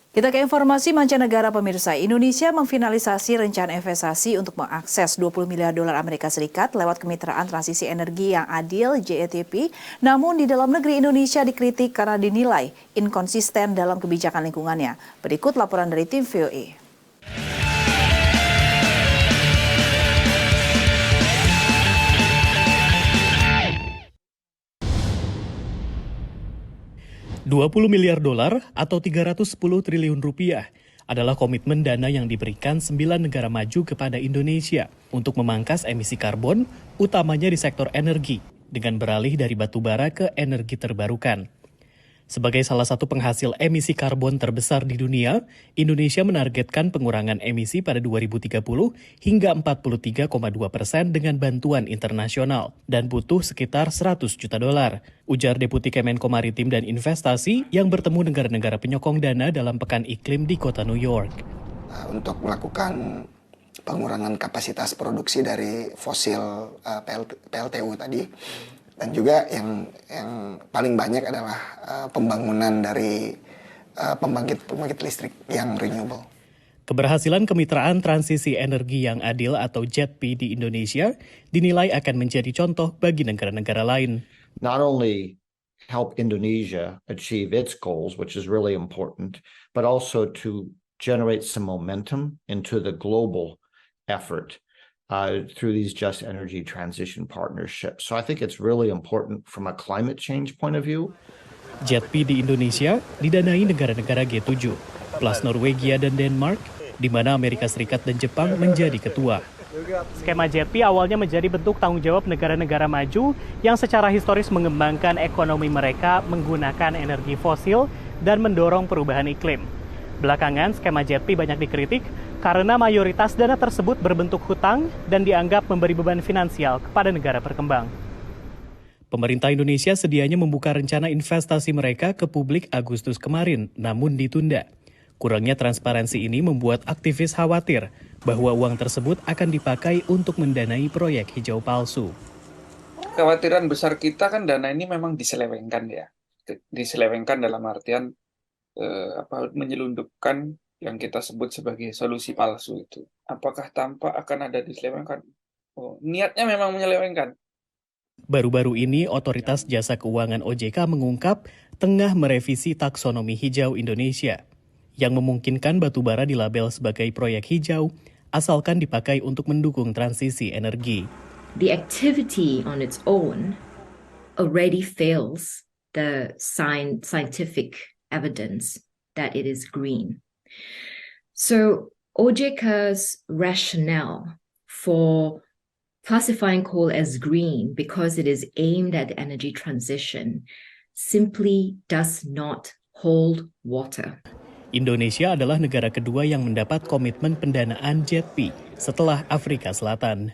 Kita ke informasi mancanegara pemirsa. Indonesia memfinalisasi rencana investasi untuk mengakses 20 miliar dolar Amerika Serikat lewat kemitraan transisi energi yang adil JETP. Namun di dalam negeri Indonesia dikritik karena dinilai inkonsisten dalam kebijakan lingkungannya. Berikut laporan dari tim VOA. $20 miliar atau 310 triliun rupiah adalah komitmen dana yang diberikan 9 negara maju kepada Indonesia untuk memangkas emisi karbon, utamanya di sektor energi, dengan beralih dari batu bara ke energi terbarukan. Sebagai salah satu penghasil emisi karbon terbesar di dunia, Indonesia menargetkan pengurangan emisi pada 2030 hingga 43,2% dengan bantuan internasional dan butuh sekitar $100 juta, ujar Deputi Kemenko Maritim dan Investasi yang bertemu negara-negara penyokong dana dalam Pekan Iklim di kota New York. Untuk melakukan pengurangan kapasitas produksi dari fosil PLTU tadi, dan juga yang paling banyak adalah pembangunan dari pembangkit listrik yang renewable. Keberhasilan kemitraan transisi energi yang adil atau JETP di Indonesia dinilai akan menjadi contoh bagi negara-negara lain. Not only help Indonesia achieve its goals, which is really important, but also to generate some momentum into the global effort through these just energy transition partnerships. So I think it's really important from a climate change point of view. JETP di Indonesia didanai negara-negara G7, plus Norwegia dan Denmark, di mana Amerika Serikat dan Jepang menjadi ketua. Skema JETP awalnya menjadi bentuk tanggung jawab negara-negara maju yang secara historis mengembangkan ekonomi mereka menggunakan energi fosil dan mendorong perubahan iklim. Belakangan, skema JETP banyak dikritik karena mayoritas dana tersebut berbentuk hutang dan dianggap memberi beban finansial kepada negara berkembang. Pemerintah Indonesia sedianya membuka rencana investasi mereka ke publik Agustus kemarin, namun ditunda. Kurangnya transparansi ini membuat aktivis khawatir bahwa uang tersebut akan dipakai untuk mendanai proyek hijau palsu. Kekhawatiran besar kita kan dana ini memang diselewengkan ya. Diselewengkan dalam artian menyelundupkan yang kita sebut sebagai solusi palsu itu. Apakah tampak akan ada diselewengkan? Niatnya memang menyelewengkan. Baru-baru ini Otoritas Jasa Keuangan OJK mengungkap tengah merevisi taksonomi hijau Indonesia yang memungkinkan batubara dilabel sebagai proyek hijau asalkan dipakai untuk mendukung transisi energi. The activity on its own already fails the scientific evidence that it is green. So OJK's rationale for classifying coal as green because it is aimed at energy transition simply does not hold water. Indonesia adalah negara kedua yang mendapat komitmen pendanaan JETP setelah Afrika Selatan.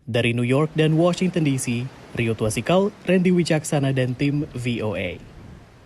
Dari New York dan Washington DC, Rio Twasikal, Randy Wicaksana dan tim VOA.